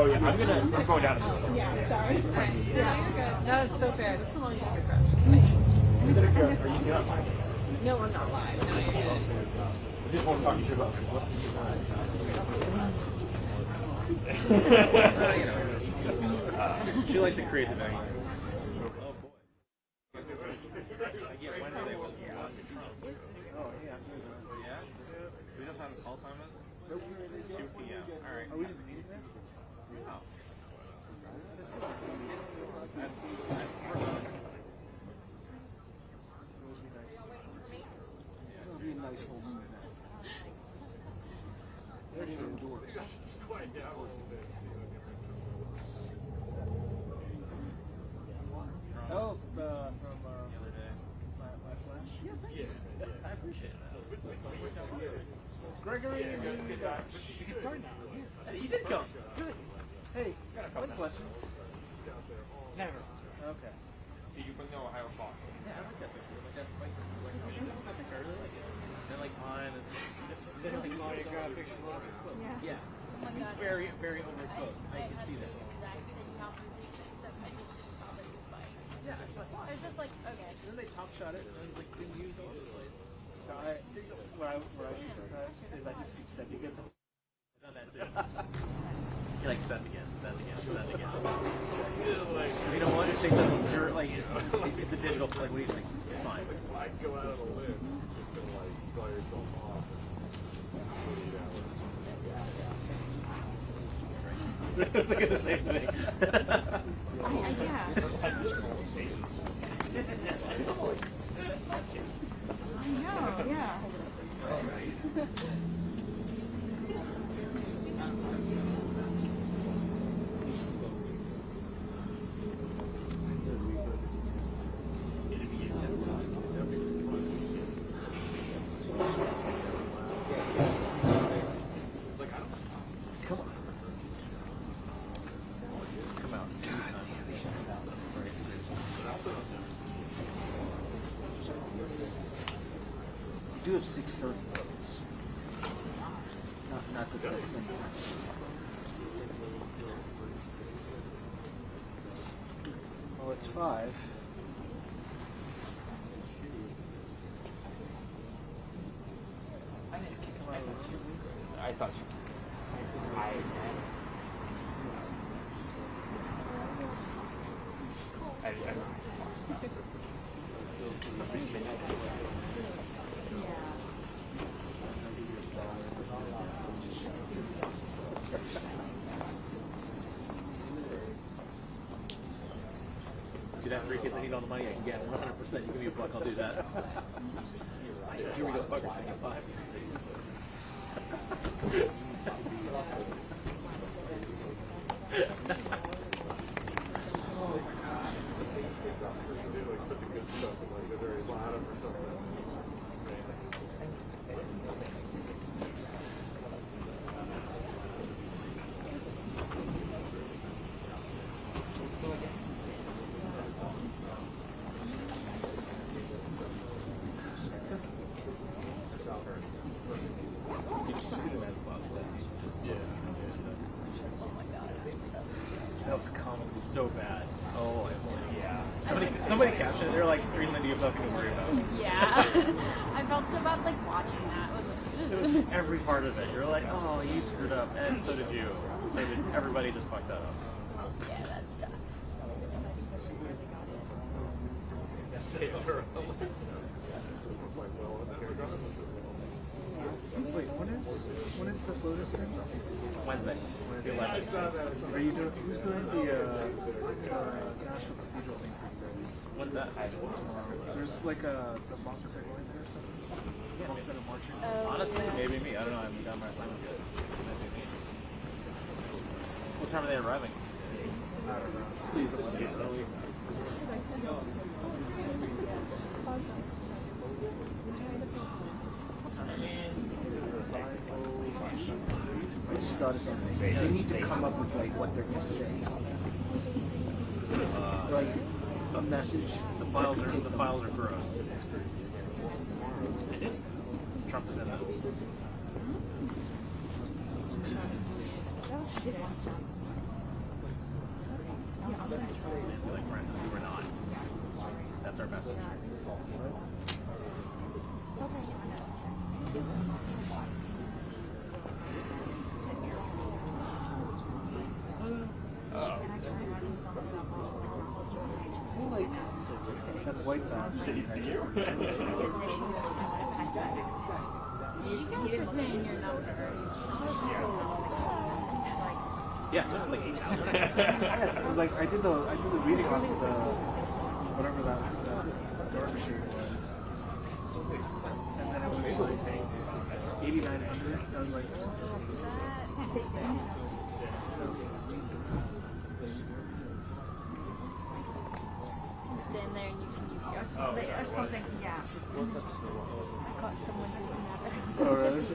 Oh yeah, I'm going down. Yeah, sorry. Yeah, you're good. No, it's so fair. That's the long time to crash. Are you not live? No, I'm not live. No, you're good. I just want to talk to you about what's the use She likes to create the venue. Oh boy. Yeah? We don't have a call time us? 2 p.m. Alright. Are we just meeting there? No. It'll be a nice whole movie now. It's quite Oh, from the other day. my Flash? Yeah. I appreciate that. Gregory, you can start now. Hey, you did come. Good. Hey, what's Legends? Never. Okay. Did you bring the Ohio Fox? Yeah, I like that picture. Like that's like I really like it. And like mine is like Mario graphics. yeah. It's very, very overexposed. I can see that. Yeah, it's fine. It's just like, okay. And then they top shot it and then like been used all over the place. So what I do sometimes is I just keep sending it. I've done that too. You like send again. You know what? It takes up zero. Like it's a digital. Like what do you think? It's fine. I go out on a limb. You're just gonna like saw yourself off. It's like the same thing. Yeah. I know, yeah. I do have 630 votes. Not that that's something. Well, it's 5. I need to kick him out of the queues. I thought you. Dude, after 3 kids, I need all the money I can get. 100%. You give me a buck, I'll do that. Here we go, fuckers. I got 5. Put the good stuff in like the very bottom or something. That was comedy so bad. Oh, yeah. Somebody captioned it. They're like, "Green Lindy, you fucking worry about it." Yeah. I felt so bad like watching that. It was every part of it. You're like, "Oh, you screwed up," and so did you. So did everybody. Just fucked that up. Yeah, that's tough. Wait, when is the Lotus thing? Wednesday. The 11th. Are you doing? Who's doing the National Cathedral thing for you guys? What's that? There's like the monks are going there or something. Monks that are marching. Honestly, maybe me. I don't know. I haven't got my assignments yet. Maybe me. What time are they arriving? I don't know. Please don't let me get early. I just thought of something. They need to come up with like what they're gonna say. Like a message. The files are gross. Trump is in that. Like, for instance, we were not. That's our message. Like that white box. You guys are saying your numbers. Yeah, so it's like 8,000. Yes, like I did the reading on the whatever that dark shade was, and then it was like 8,900. I was like, Stand there and you can use your Or something, yeah. I caught someone doing that. oh really?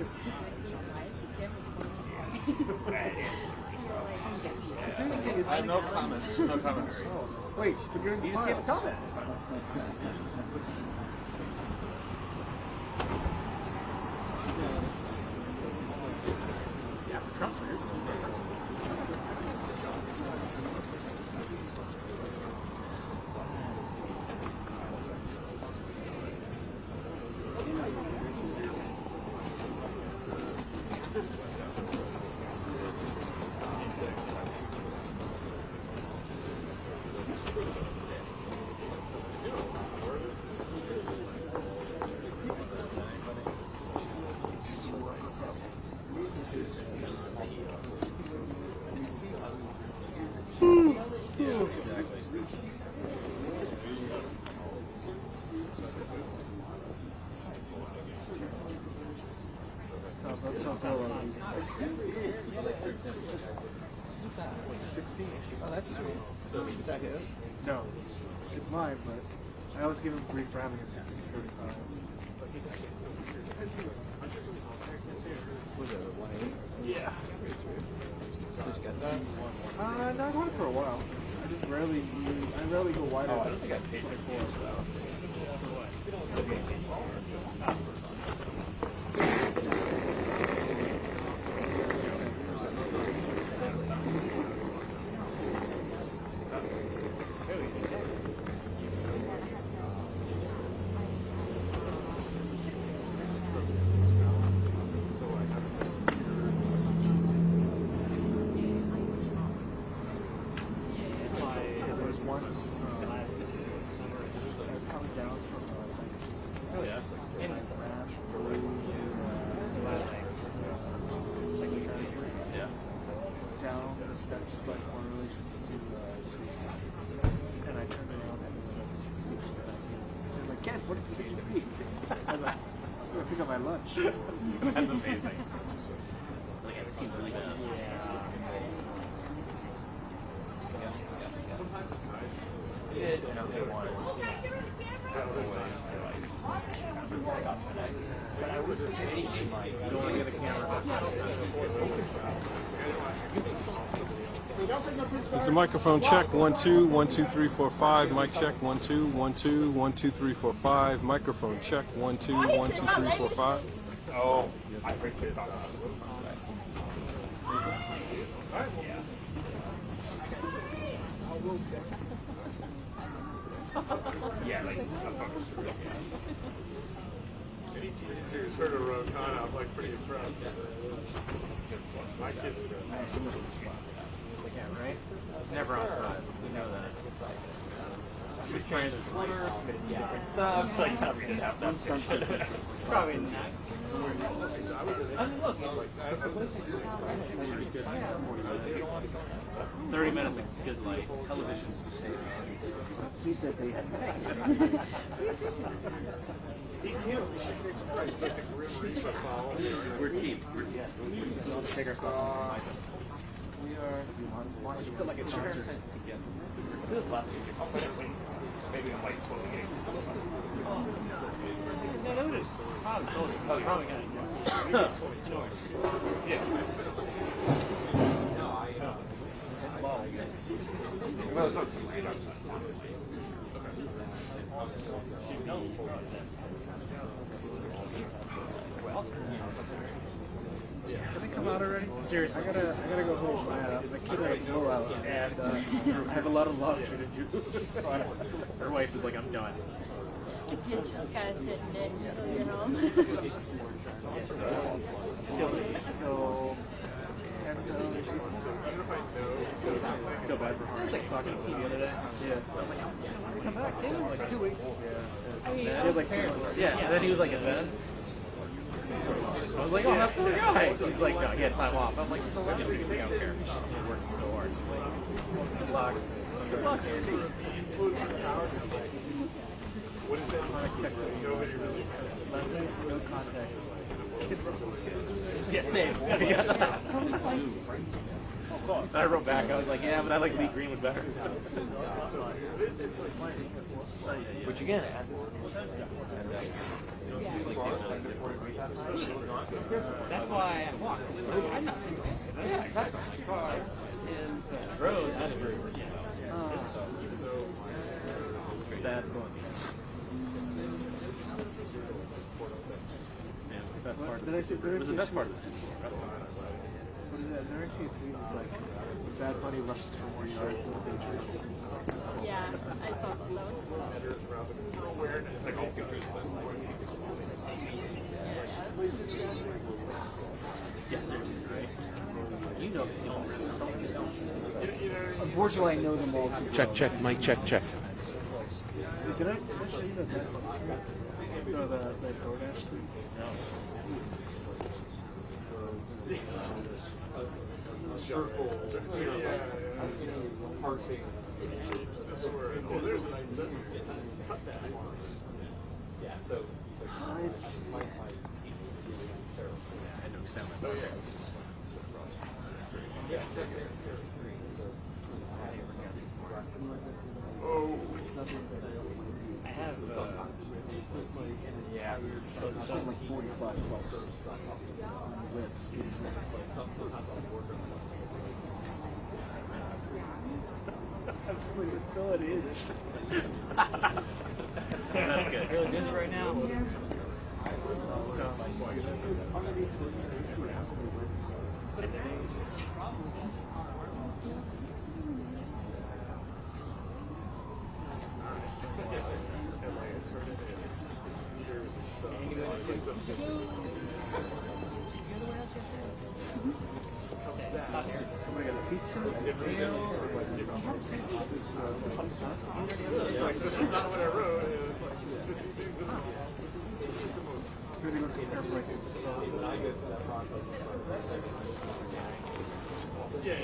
I have no comments. No comments. Wait, but you're in the You just can't files. tell that. Yeah, for Trump, there is no That's not the one I was using. 16. Oh, that's sweet. Is that his? No, it's mine, but I always give him grief for having a 1635. Was it a 180? Yeah. Did you get that? No, I've had it for a while. I rarely go wider Oh, I than don't think I paid 24. for that. There was once I was coming down from Oh, yeah. and I ran through Yeah. down the steps by Corner Relations to and I turned around and there was like 6 people there. I was like, Ken, what did you see? I was like, I'm gonna pick up my lunch. That's amazing. Like, everything's really bad. Sometimes it's nice. Did, and I was one. But I was just thinking, like, you don't want to get a camera. This is a microphone check. 1 2 1 2 3 4 5. Mic check. 1 2 1 2 1 2 3 4 5. Microphone check. 1 2 1 2 3 4 5. Oh, I break it down. Yeah, like, Any teenagers heard of Khanna, I'm like pretty impressed. My kids are good. Yeah, right? It's never on front. We know that. We trained as swimmers, different stuff. Like, we didn't have that. Probably next. I mean, look, 30 minutes of good, like, television's He said they had He can't. Christ, like the Grim Reaper follow. We're team. We're team. We'll take ourselves. we are We put like a sugar sense together. I did this last week. I'll put it late. Maybe I'm like slowly getting. No, no, it is. Probably told you. Probably got it. Yeah. Ball. Well, it's not too late. Can they come out out already? Seriously, I gotta go home. My kid had a blowout, and I have a lot of laundry to do. Her wife is like, I'm done. You just gotta sit in it until you're home. Silly. So, feel bad for her. I was like talking to him the other day. Yeah. I was like, I'm come back. It was like 2 weeks. Yeah. I mean, He had like 2 weeks. Yeah, and then he was like in bed. I was like, oh, that's poor guy. He's like, no, he had time off. I'm like, so that's the thing, I don't care. You're working so hard. Good luck. Good luck. What is that? Nobody really Lessons, no context. Kid rules. Yeah, same. I wrote back. I was like, yeah, but I like Lee Greenwood better. Which again, that's why I walk. Yeah, exactly. And Rose had a very Bad book. Best part. Did I see? It was the best part of the Super Bowl. What is that? Did I see a tweet? It's like Bad Bunny rushes for more yards than the Patriots. yeah, I saw those. Like all pictures. yes, seriously, right? You know they don't. Unfortunately, I know them all. Check, check, mic check, check. Did I show you that? No, the DoorDash tweet? No. circle. Parsing. Oh, there's a nice sentence. Cut that. Yeah, so. I had to extend my boat. Yeah. Oh. I have. Yeah. Like 45 bucks. It's so unhinged. That's good. Really busy right now? Somebody got a pizza? This is not what I wrote. Really good pizza prices. Yeah.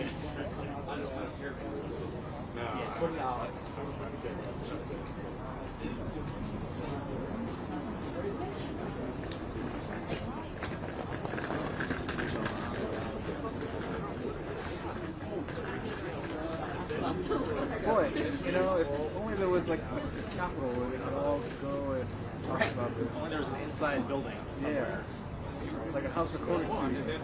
Boy, you know, if only there was like a capital where we could all go and talk about this. When there's an inside building. Yeah. Like a house recording studio.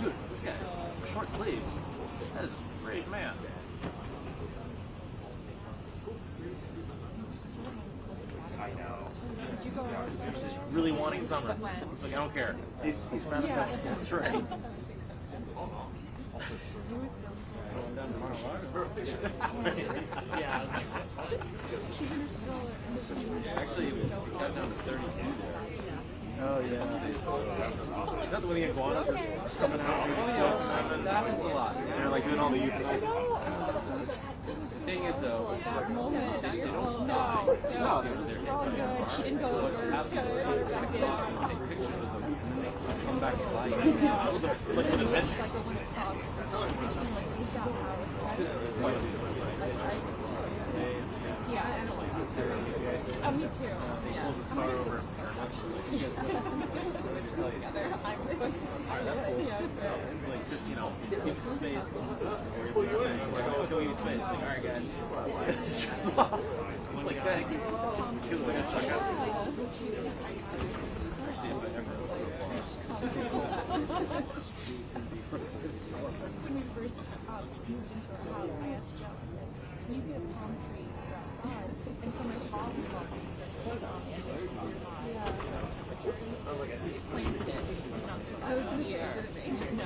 Dude, this guy, short sleeves. That is a brave man. I know. He's just really wanting summer. He's like, I don't care. He's manifesting. That's right. Yeah, I was like, actually, it got down to 32 there. Oh, yeah. Is that when the iguanas are coming out? That happens a lot. And they're like doing all the euthanasia. The thing is, though, they don't die. No, she didn't go over. Take pictures of them. They come back to life. It was like an appendix. Yeah. Oh, me too. He pulls his car over. Alright, that's cool. It's like, just, you know, give us some space. Like, oh, go give space. Like, alright, guys. Like, thanks. Kill the truck out. See if I ever. When we first moved into our house, I asked Joe, can you get a palm tree outside? And so my father-in-law planted it. I was going to say, no.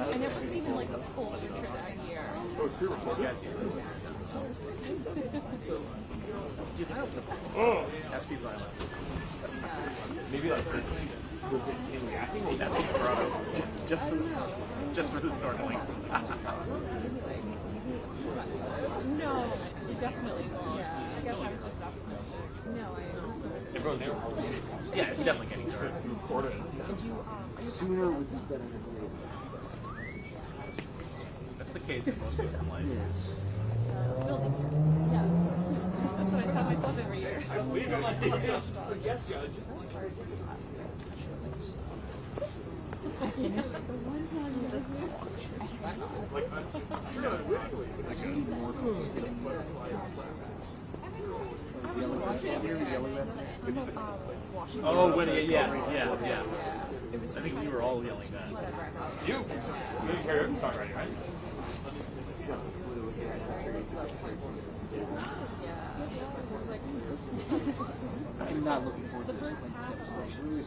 I never seen like a full winter that year. Oh, Epstein's Island. Maybe like was it in reacting? Well, That's Toronto. Just for the snorkeling. No, it definitely won't. Yeah. I guess I was just optimistic. No, I everyone there. Yeah, it's definitely getting dark. Sooner would be better than later. That's the case in most things in life. Yes. Yeah. That's what I tell myself every year. I believe it. Yes, Judge. Like, I'm sure unwittingly, but Oh, when yeah. I think we were all yelling that. You heard the songwriting, right? I'm not looking forward to this.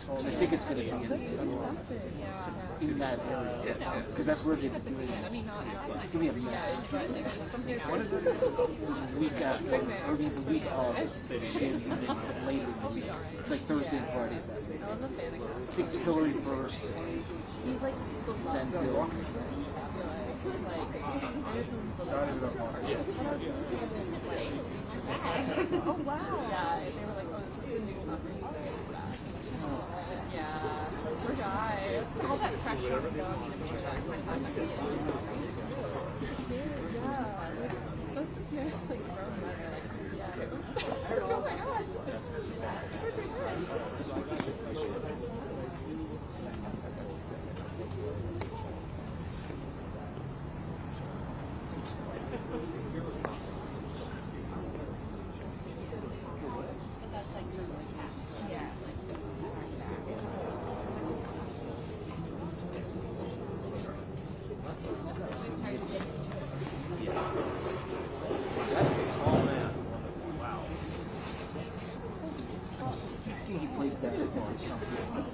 I think it's going to be in that area. Because that's where they're doing it. It's going to be a mess. Week after, or the week of, later in the week. It's like Thursday and Friday. I think it's Hillary first, then Bill. Oh wow! Yeah, they were like, oh, this is a new puppy. Yeah, poor guy. All that pressure on the dog to make sure that yeah, that's just nice, like grown men, like, yeah. Oh my gosh! He plays basketball or something.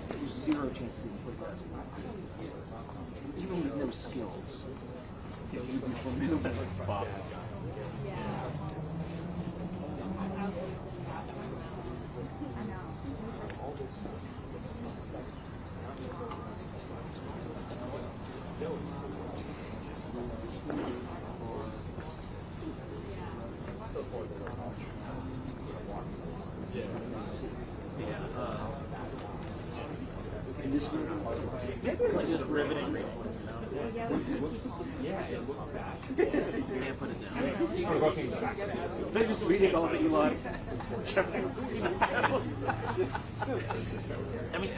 There's zero chance he can play basketball. Even with no skills, he'd be formidable. Bob. In this room, Like just riveting reading. Yeah, it looked bad. Can't put it down. You're looking back. They're just reading all the Elon. I mean,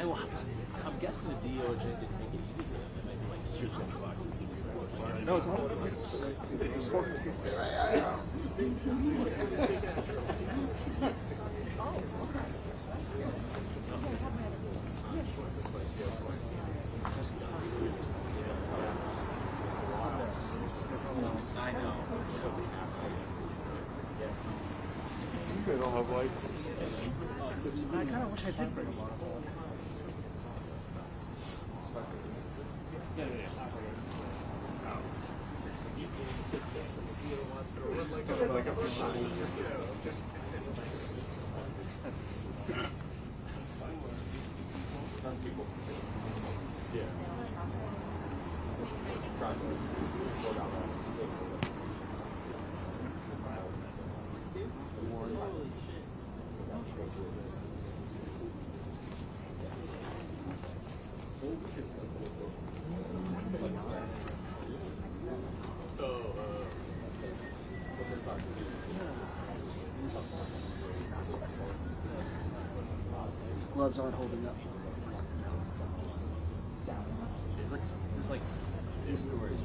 I'm guessing the DOJ didn't make it easy for them. They might be like, here's $1. No, it's not. It's I know. you guys don't have lights. I kind of wish I did bring a lot of them. Like a machine, just Yeah. Gloves aren't holding up. There's like two stories.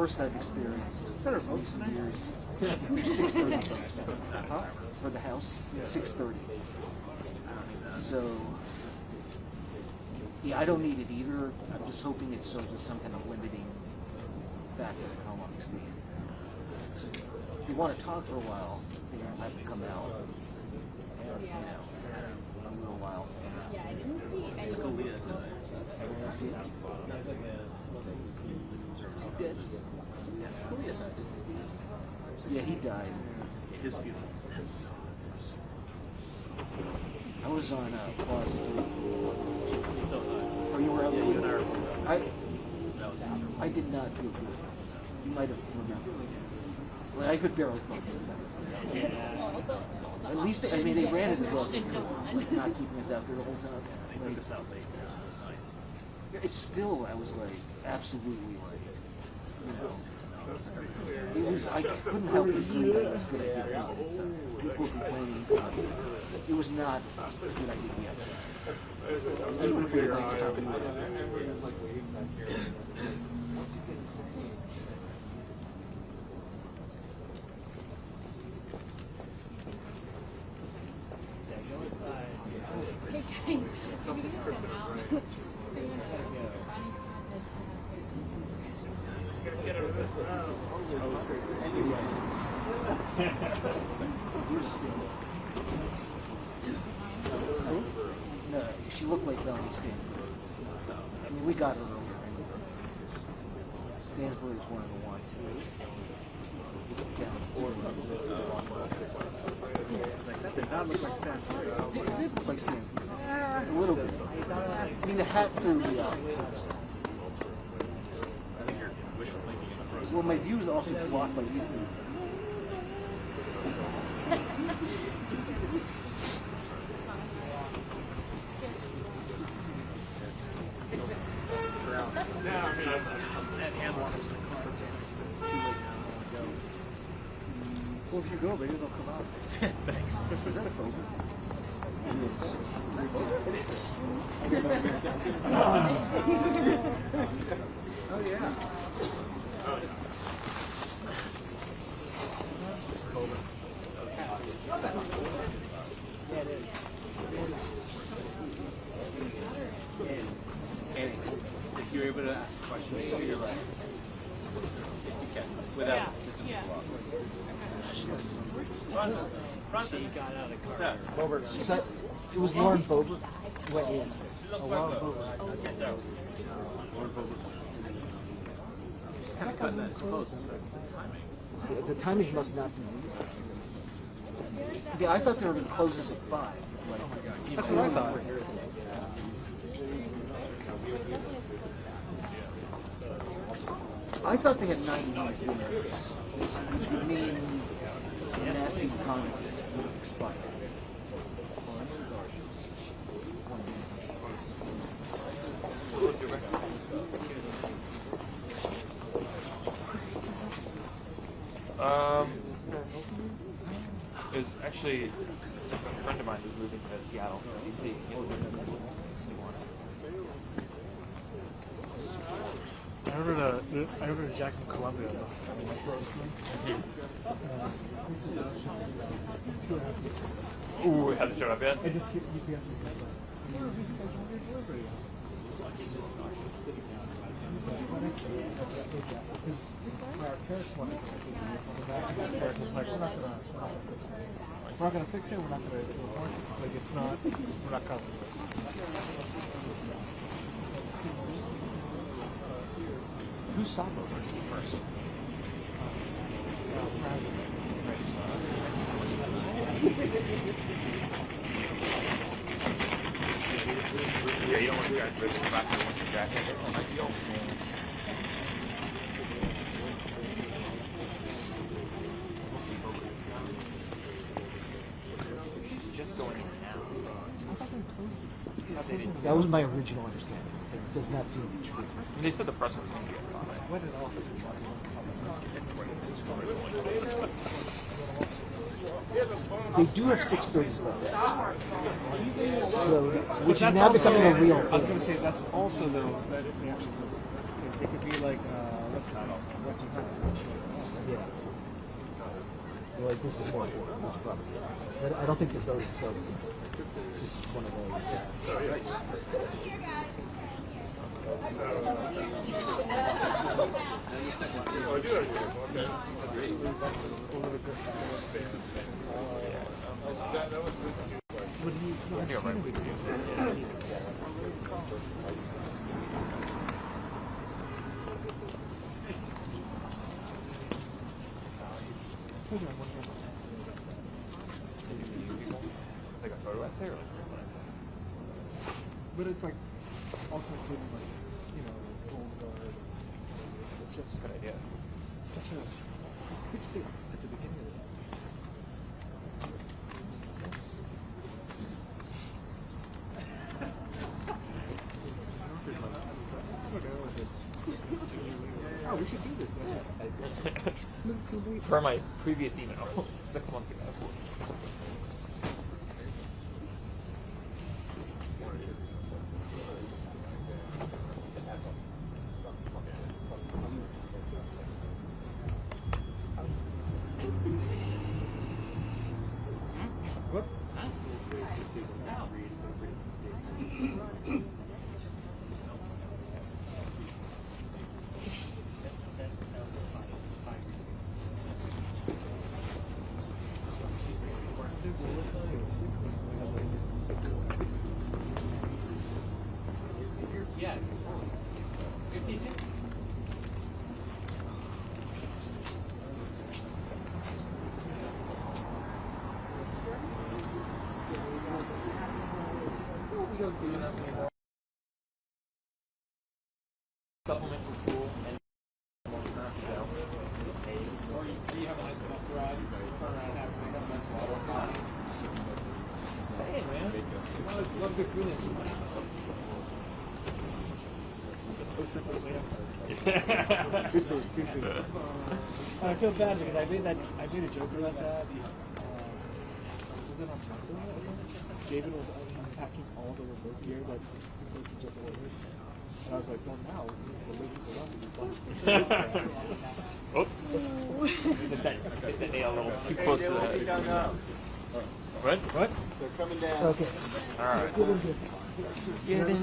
worst I've experienced in recent years. 6:30 for the house. 6:30. So yeah, I don't need it either. I'm just hoping it serves as some kind of limiting factor in how long I stay in. So if you want to talk for a while, then you'll have to come out. You know, a little while. Yeah, I didn't see any. Yeah, he died. His funeral. I was on Plaza 3. So, Oh, you were out yeah, there? you and I were both out. I did not feel good. You might have remembered. Well, I could barely function. At least, I mean, they ran it well, not keeping us out there the whole time. They took us out late too. It was nice. It's still, I was like, absolutely like, you know, it was, I couldn't help but believe that it was a good idea. People were complaining. It was not a good idea to be outside. Even if we were like, Hey guys, something tripping out. No, she looked like Melanie Stansbury. I mean, we got her earlier. Stansbury was one of the ones. That did not look like Stansbury. It did look like Stansbury. A little bit. I mean, the hat threw me out. Well, my view is also blocked by YouTube. Well, if you go, maybe they'll come out. Thanks. Is that a phobia? It is. Oh, yeah. And if you're able to ask questions, so you're like, if you can, without missing the block. She got out of the car. So, it was Lauren Boebert went in. Lauren Boebert. Kind of cutting that close. The timing must not be. Yeah, I thought they were going to close this at 5. That's what I thought. I thought they had 90 minutes, which would mean Massie's contract would have expired. It was actually a friend of mine who's moving to Seattle, DC. I ordered a jacket from Columbia last time when I froze one. Ooh, it hasn't showed up yet? I just hit UPS is just like, because our parents wanted to take it on the back, and the parents was like, we're not gonna fix it, we're not gonna report it, like it's not, we're not covering it. Who saw Boebert first? Francis. Yeah, you don't want to drive ribbon back there once you're jacket. It's like, yo, man. He's just going in now. That was my original understanding. It does not seem to be true. And they said the press would be on it. When in office is like, They do have 6:30s left. So, which is now becoming a real I was going to say, that's also though, that they actually do. Because it could be like, what's his name? Western Hunter. Yeah. Well, like, this is more important. This property. I don't think this voting so. This is one of those. Like a photo essay or like a real essay? But it's like also including like, you know, old guard. It's just Good idea. such a pitch thing at the beginning of it. Oh, we should do this. Per my previous email 6 months ago. What? Yeah. 52. We don't do this anymore. Supplement was cool and or you have a nice bus ride, turn around and have a nice water. Saying, man. Love good food and Too soon, too soon. I feel bad because I made a joke about that. Was it on Sunday? Javen was unpacking all the remote gear that was just ordered. And I was like, well, now we're looking for them. Oops. They sent me a little too close to that. What? What? They're coming down. Okay. Alright. Get into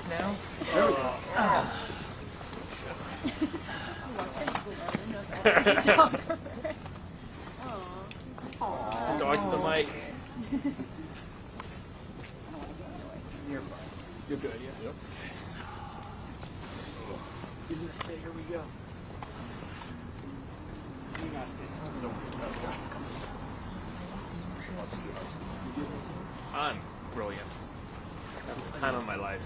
Now? Dog to the mic. You're good, yeah. Yep. You're gonna say, here we go. I'm brilliant. Time of my life.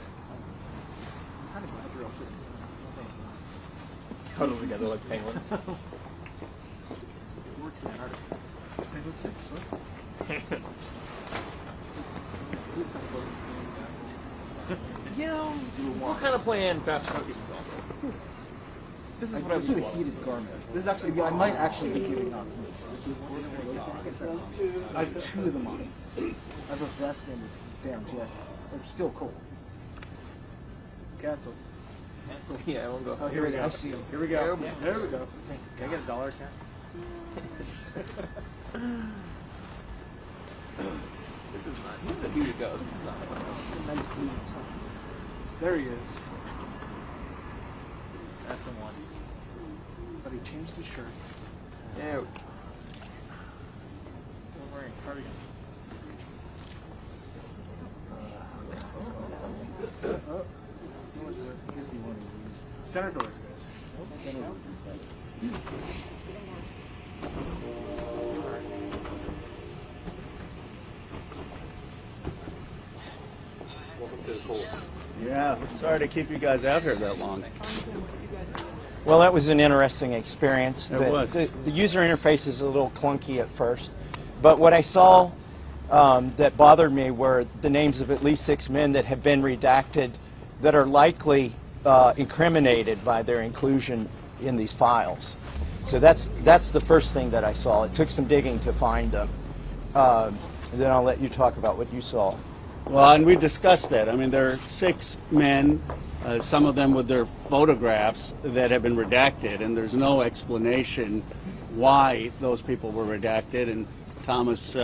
Huddled together like penguins. You know, what kind of plan fast cookies with all this? This is what I This is would a love. heated garment. This is actually I might actually be giving up. I have two of them on. I have a vest and a down jacket. They're still cold. Cancel. Yeah, I won't go. Oh, here we go. I see them. Here we go. There we go. Can I get $1, Ken? This is not. Here's a view to go. This is not. There he is. That's the one. But he changed his shirt. Yeah. I'm wearing a cardigan. Here's the one. Center door, guys. Yeah, sorry to keep you guys out here that long. Well, that was an interesting experience. It was. The user interface is a little clunky at first, but what I saw that bothered me were the names of at least 6 men that have been redacted that are likely incriminated by their inclusion in these files. So that's the first thing that I saw. It took some digging to find them. Then I'll let you talk about what you saw. Well, and we discussed that. I mean, there are 6 men, some of them with their photographs that have been redacted, and there's no explanation why those people were redacted. And Thomas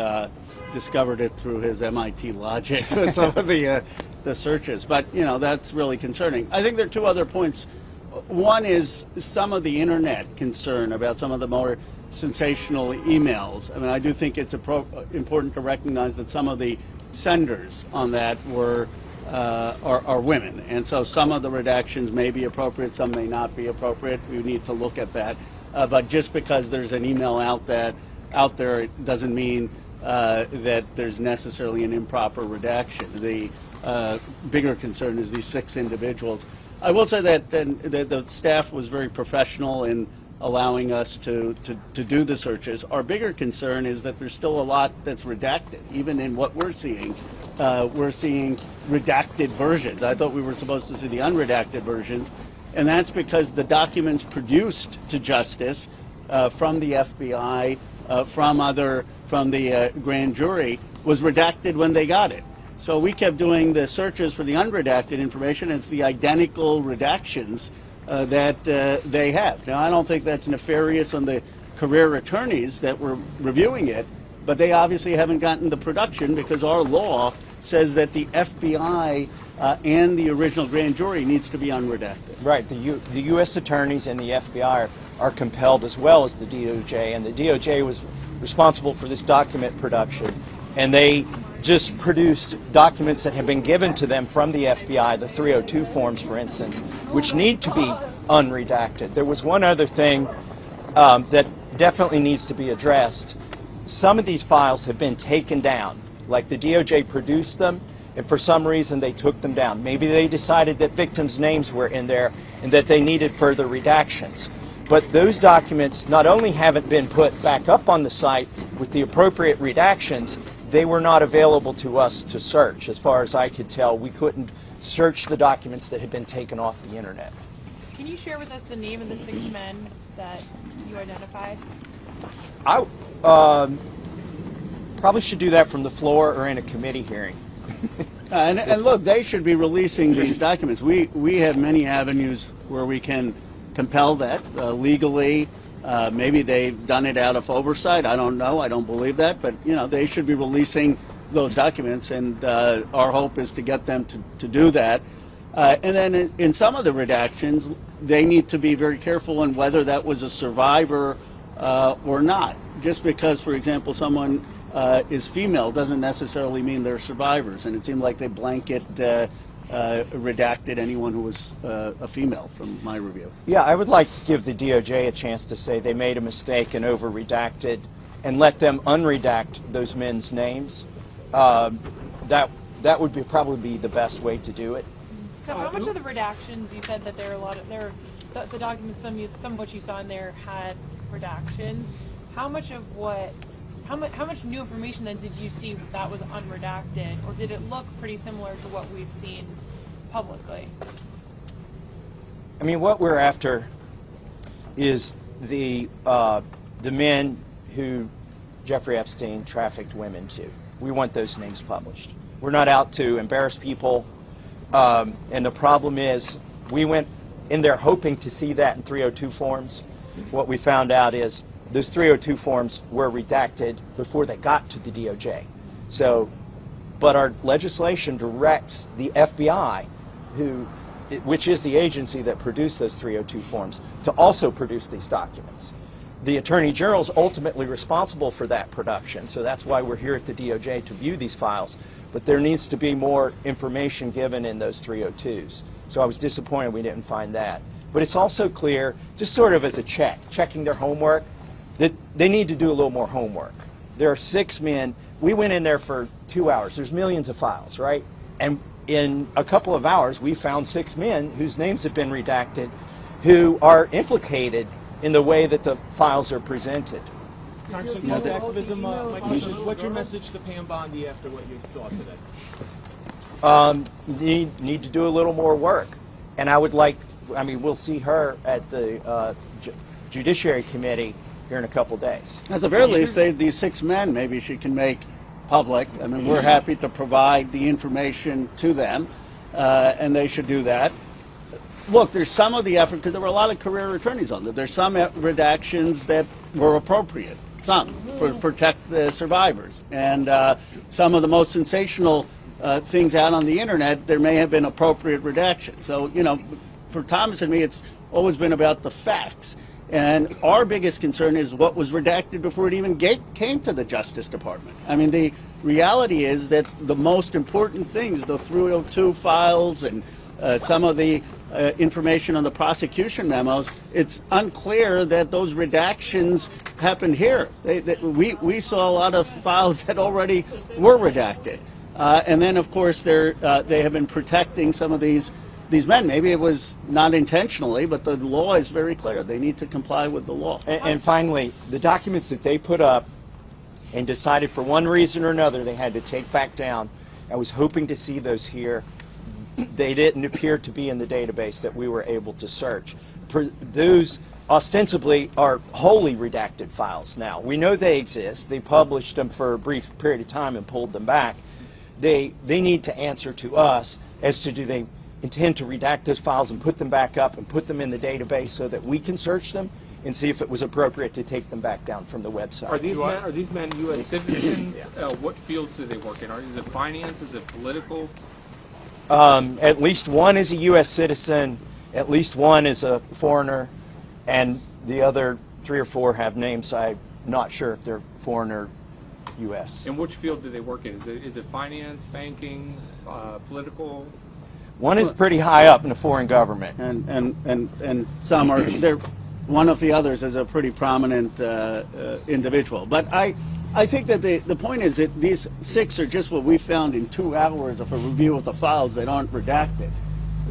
discovered it through his MIT logic with some of the searches. But, you know, that's really concerning. I think there are 2 other points. One is some of the internet concern about some of the more sensational emails. I mean, I do think it's important to recognize that some of the senders on that are women, and so some of the redactions may be appropriate, some may not be appropriate. We need to look at that. But just because there's an email out there, it doesn't mean that there's necessarily an improper redaction. The bigger concern is these 6 individuals. I will say that the staff was very professional in allowing us to do the searches. Our bigger concern is that there's still a lot that's redacted. Even in what we're seeing redacted versions. I thought we were supposed to see the unredacted versions, and that's because the documents produced to justice from the FBI, from the grand jury, was redacted when they got it. So we kept doing the searches for the unredacted information. It's the identical redactions that they have. Now, I don't think that's nefarious on the career attorneys that were reviewing it, but they obviously haven't gotten the production because our law says that the FBI and the original grand jury needs to be unredacted. Right. The U.S. attorneys and the FBI are compelled, as well as the DOJ, and the DOJ was responsible for this document production, and they just produced documents that have been given to them from the FBI, the 302 forms, for instance, which need to be unredacted. There was one other thing that definitely needs to be addressed. Some of these files have been taken down, like the DOJ produced them, and for some reason they took them down. Maybe they decided that victims' names were in there and that they needed further redactions. But those documents not only haven't been put back up on the site with the appropriate redactions, they were not available to us to search. As far as I could tell, we couldn't search the documents that had been taken off the internet. Can you share with us the name of the 6 men that you identified? I probably should do that from the floor or in a committee hearing. And look, they should be releasing these documents. We have many avenues where we can compel that legally. Maybe they've done it out of oversight. I don't know. I don't believe that. But, you know, they should be releasing those documents, and our hope is to get them to do that. And then in some of the redactions, they need to be very careful on whether that was a survivor or not. Just because, for example, someone is female doesn't necessarily mean they're survivors. And it seemed like they blanket redacted anyone who was a female from my review. Yeah, I would like to give the DOJ a chance to say they made a mistake and over-redacted and let them unredact those men's names. That would probably be the best way to do it. So how much of the redactions, you said that there are a lot of, the documents, some of what you saw in there had redactions. How much new information then did you see that was unredacted, or did it look pretty similar to what we've seen publicly? I mean, what we're after is the men who Jeffrey Epstein trafficked women to. We want those names published. We're not out to embarrass people, and the problem is we went in there hoping to see that in 302 forms. What we found out is those 302 forms were redacted before they got to the DOJ. So, but our legislation directs the FBI, which is the agency that produced those 302 forms, to also produce these documents. The Attorney General is ultimately responsible for that production, so that's why we're here at the DOJ to view these files. But there needs to be more information given in those 302s. So I was disappointed we didn't find that. But it's also clear, just sort of as a checking their homework, that they need to do a little more homework. There are 6 men. We went in there for 2 hours. There's millions of files, right? And in a couple of hours, we found 6 men whose names have been redacted who are implicated in the way that the files are presented. Congressman, activism, my question is, what's your message to Pam Bondi after what you saw today? Need to do a little more work. And I would like, I mean, we'll see her at the Judiciary Committee here in a couple days. At the very least, these 6 men, maybe she can make public. I mean, we're happy to provide the information to them, and they should do that. Look, there's some of the effort, because there were a lot of career attorneys on there. There's some redactions that were appropriate, some, for protect the survivors. And some of the most sensational things out on the internet, there may have been appropriate redaction. So, you know, for Thomas and me, it's always been about the facts. And our biggest concern is what was redacted before it even came to the Justice Department. I mean, the reality is that the most important things, the 302 files and some of the information on the prosecution memos, it's unclear that those redactions happened here. We saw a lot of files that already were redacted. And then, of course, they have been protecting some of these men. Maybe it was not intentionally, but the law is very clear. They need to comply with the law. And finally, the documents that they put up and decided for one reason or another they had to take back down, I was hoping to see those here. They didn't appear to be in the database that we were able to search. Those ostensibly are wholly redacted files now. We know they exist. They published them for a brief period of time and pulled them back. They need to answer to us as to do they intend to redact those files and put them back up and put them in the database so that we can search them and see if it was appropriate to take them back down from the website. Are these men U.S. citizens? What fields do they work in? Is it finance? Is it political? At least one is a U.S. citizen, at least one is a foreigner, and the other 3 or 4 have names. I'm not sure if they're foreign or U.S. In which field do they work in? Is it finance, banking, political? One is pretty high up in the foreign government. And some are, one of the others is a pretty prominent individual. But I think that the point is that these 6 are just what we found in 2 hours of a review of the files that aren't redacted.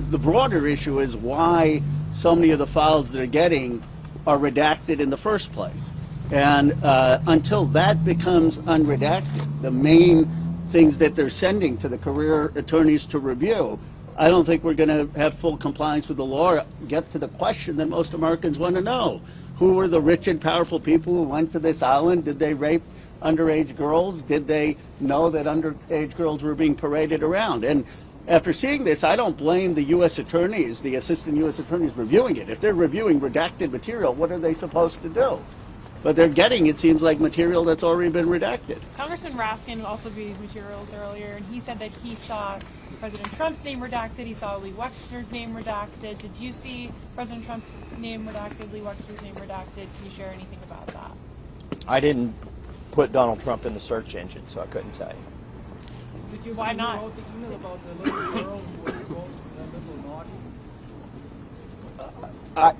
The broader issue is why so many of the files they're getting are redacted in the first place. And until that becomes unredacted, the main things that they're sending to the career attorneys to review, I don't think we're going to have full compliance with the law or get to the question that most Americans want to know. Who were the rich and powerful people who went to this island? Did they rape underage girls? Did they know that underage girls were being paraded around? And after seeing this, I don't blame the U.S. attorneys, the assistant U.S. attorneys reviewing it. If they're reviewing redacted material, what are they supposed to do? But they're getting, it seems like, material that's already been redacted. Congressman Raskin also viewed these materials earlier, and he said that he saw President Trump's name redacted, he saw Lee Wexner's name redacted. Did you see President Trump's name redacted, Lee Wexner's name redacted? Can you share anything about that? I didn't put Donald Trump in the search engine, so I couldn't tell you. Did you Why see not? who wrote the email about the little girl who was called a little naughty?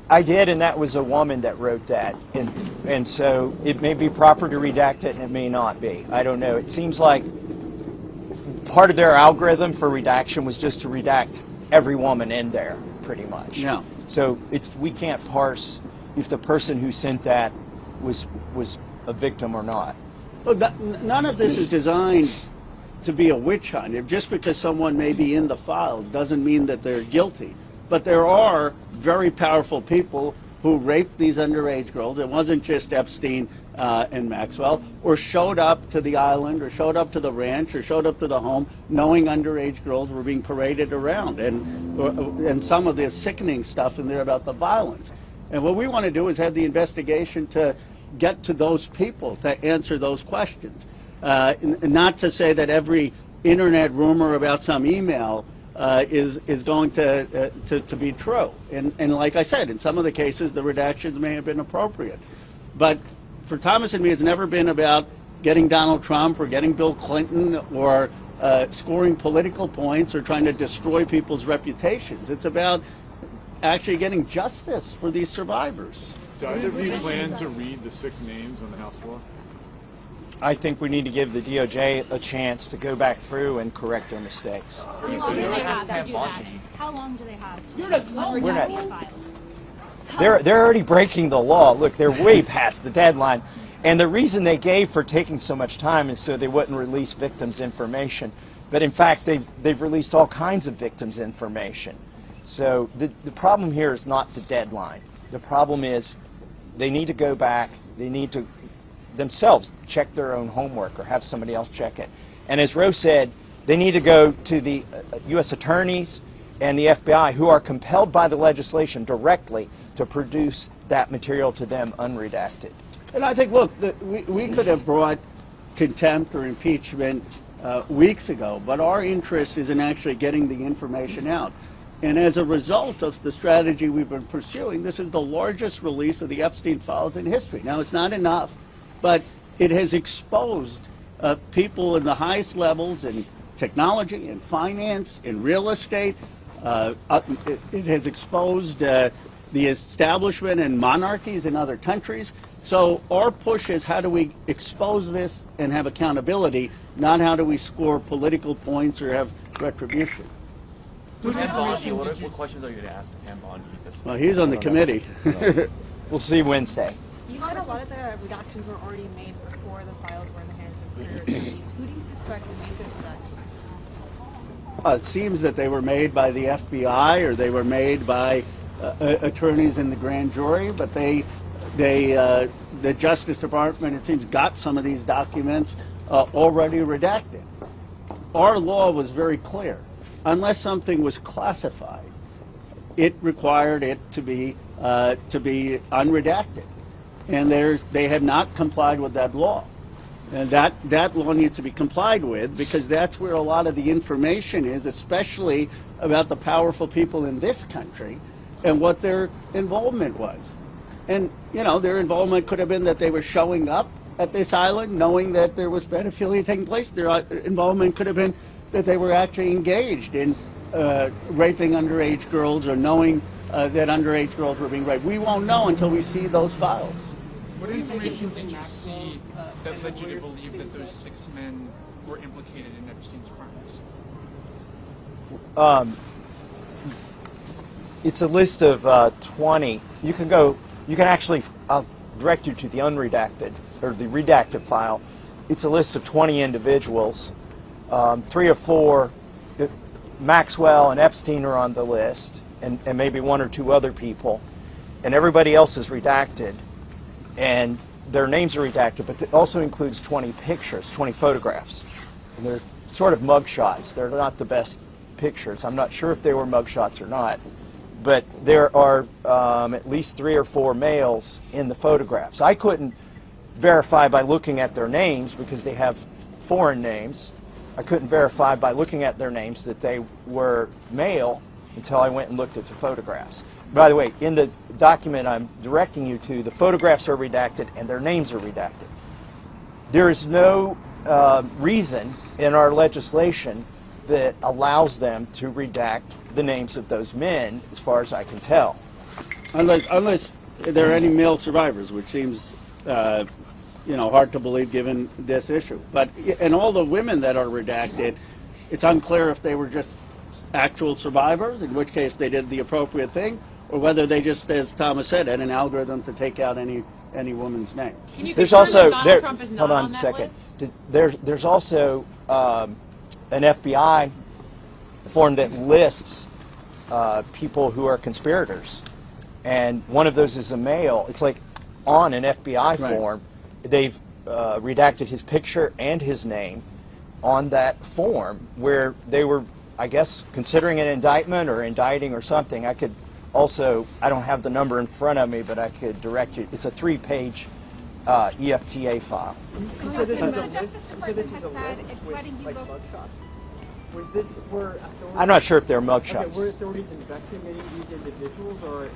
I did, and that was a woman that wrote that, and so it may be proper to redact it, and it may not be. I don't know. It seems like part of their algorithm for redaction was just to redact every woman in there, pretty much. Yeah. So we can't parse if the person who sent that was a victim or not. Look, none of this is designed to be a witch hunt. If just because someone may be in the files doesn't mean that they're guilty. But there are very powerful people who raped these underage girls. It wasn't just Epstein and Maxwell, or showed up to the island, or showed up to the ranch, or showed up to the home, knowing underage girls were being paraded around, and some of the sickening stuff in there about the violence. And what we want to do is have the investigation to get to those people to answer those questions. Not to say that every internet rumor about some email is going to be true. And like I said, in some of the cases, the redactions may have been appropriate. But for Thomas and me, it's never been about getting Donald Trump or getting Bill Clinton or scoring political points or trying to destroy people's reputations. It's about actually getting justice for these survivors. Do either of you plan to read the 6 names on the House floor? I think we need to give the DOJ a chance to go back through and correct their mistakes. How long do they have to do that? How long do they have to We're not- these files? They're already breaking the law. Look, they're way past the deadline. And the reason they gave for taking so much time is so they wouldn't release victims' information. But in fact, they've released all kinds of victims' information. So the problem here is not the deadline. The problem is they need to go back. They need to themselves check their own homework or have somebody else check it. And as Rose said, they need to go to the U.S. attorneys and the FBI, who are compelled by the legislation directly to produce that material to them unredacted. And I think, look, we could have brought contempt or impeachment weeks ago, but our interest is in actually getting the information out. And as a result of the strategy we've been pursuing, this is the largest release of the Epstein Files in history. Now, it's not enough, but it has exposed people in the highest levels in technology, in finance, in real estate. It has exposed the establishment and monarchies in other countries. So our push is, how do we expose this and have accountability, not how do we score political points or have retribution. Pam Bondi, what questions are you going to ask Pam Bondi? Well, he's on the committee. We'll see Wednesday. You said a lot of the redactions were already made before the files were in the hands of clear attorneys. Who do you suspect made the redactions? It seems that they were made by the FBI or they were made by attorneys in the grand jury, but the Justice Department, it seems, got some of these documents already redacted. Our law was very clear. Unless something was classified, it required it to be unredacted, and they have not complied with that law. And that law needs to be complied with, because that's where a lot of the information is, especially about the powerful people in this country and what their involvement was. And, you know, their involvement could have been that they were showing up at this island knowing that there was pedophilia taking place. Their involvement could have been that they were actually engaged in raping underage girls, or knowing that underage girls were being raped. We won't know until we see those files. What information did you see that led you to believe that those 6 men were implicated in Epstein's crimes? It's a list of 20. You can actually, I'll direct you to the unredacted, or the redacted file. It's a list of 20 individuals. 3 or 4, Maxwell and Epstein are on the list, and maybe 1 or 2 other people, and everybody else is redacted, and their names are redacted, but it also includes 20 pictures, 20 photographs, and they're sort of mug shots. They're not the best pictures. I'm not sure if they were mug shots or not, but there are at least 3 or 4 males in the photographs. I couldn't verify by looking at their names because they have foreign names. I couldn't verify by looking at their names that they were male until I went and looked at the photographs. By the way, in the document I'm directing you to, the photographs are redacted and their names are redacted. There is no reason in our legislation that allows them to redact the names of those men, as far as I can tell. Unless there are any male survivors, which seems hard to believe given this issue. But and all the women that are redacted, it's unclear if they were just actual survivors, in which case they did the appropriate thing, or whether they just, as Thomas said, had an algorithm to take out any woman's name. There's also hold on a second. There's also an FBI form that lists people who are conspirators, and one of those is a male. It's like on an FBI form, they've redacted his picture and his name on that form, where they were, I guess, considering an indictment or indicting or something. I could also, I don't have the number in front of me, but I could direct you. It's a 3-page EFTA file. The Justice Department has said it's letting you go. I'm not sure if they're mugshots. Were authorities investigating these individuals, or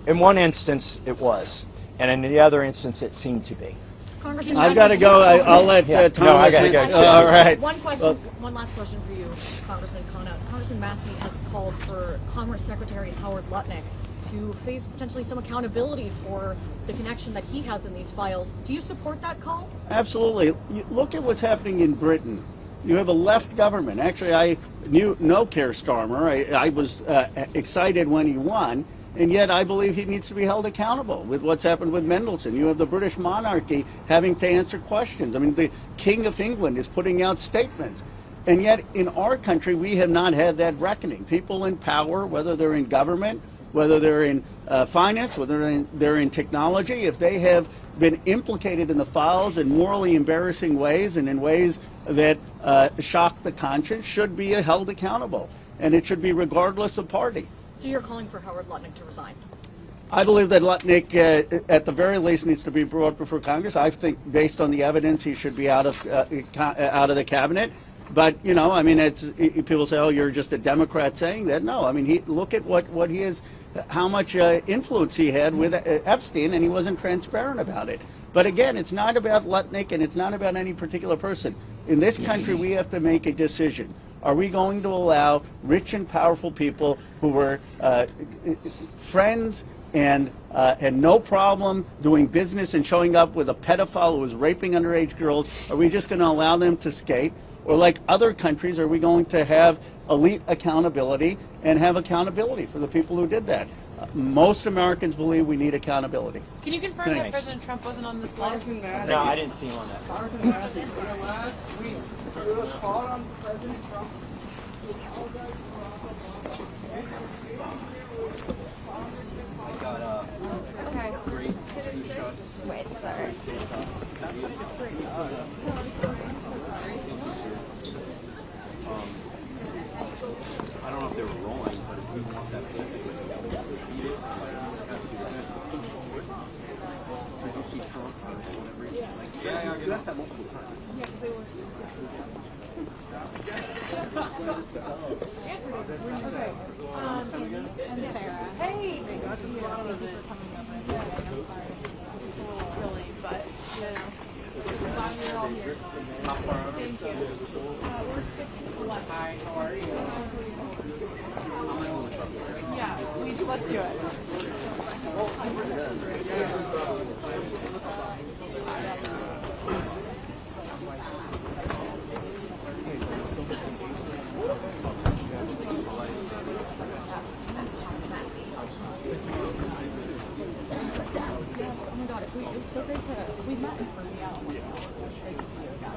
in one instance it was, and in the other instance it seemed to be. I've got to go. I'll let Thomas. No, I got to go too. All right. One question. One last question for you, Congressman Khanna. Congressman Massie has called for Commerce Secretary Howard Lutnick to face potentially some accountability for the connection that he has in these files. Do you support that call? Absolutely. Look at what's happening in Britain. You have a left government. Actually, I know Keir Starmer. I was excited when he won, and yet I believe he needs to be held accountable with what's happened with Mendelssohn. You have the British monarchy having to answer questions. I mean, the King of England is putting out statements. And yet, in our country, we have not had that reckoning. People in power, whether they're in government whether they're in finance, whether they're in technology, if they have been implicated in the files in morally embarrassing ways and in ways that shock the conscience, should be held accountable. And it should be regardless of party. So you're calling for Howard Lutnick to resign? I believe that Lutnick, at the very least, needs to be brought before Congress. I think, based on the evidence, he should be out of the cabinet. But you know, I mean, people say, "Oh, you're just a Democrat saying that." No, I mean, look at what he is, how much influence he had with Epstein, and he wasn't transparent about it. But again, it's not about Lutnick, and it's not about any particular person. In this country, we have to make a decision. Are we going to allow rich and powerful people who were friends and had no problem doing business and showing up with a pedophile who was raping underage girls? Are we just going to allow them to skate? Or like other countries, are we going to have elite accountability and have accountability for the people who did that? Most Americans believe we need accountability. Can you confirm that President Trump wasn't on this list? No, I didn't see him on that. Carson Massey, last week, there was a call on President Trump. Okay. Great. 2 shots. Wait, sorry. I don't know if they were rolling, but if we want that eat it, yeah, I guess that multiple times. Yeah, they were. Okay. And Sarah. Hey. Thank you for coming over. Yeah, I'm sorry. It's a little chilly, but you know, I'm glad we're all here. Thank you. We're 6-11. Hi, how are you? Yeah, let's do it. Yes, oh my God, it was so great to, we met in person. Yeah, oh my God, it was great to see you again.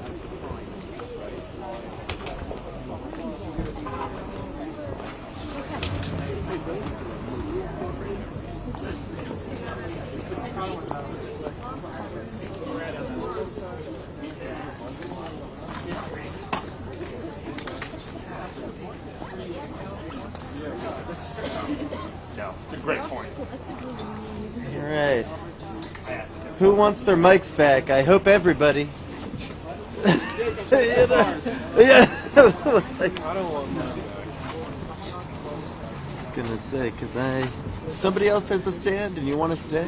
No, it's a great point. All right. Who wants their mics back? I hope everybody. You know, yeah. Like, I don't want that. I was gonna say, cause if somebody else has a stand and you want to stay.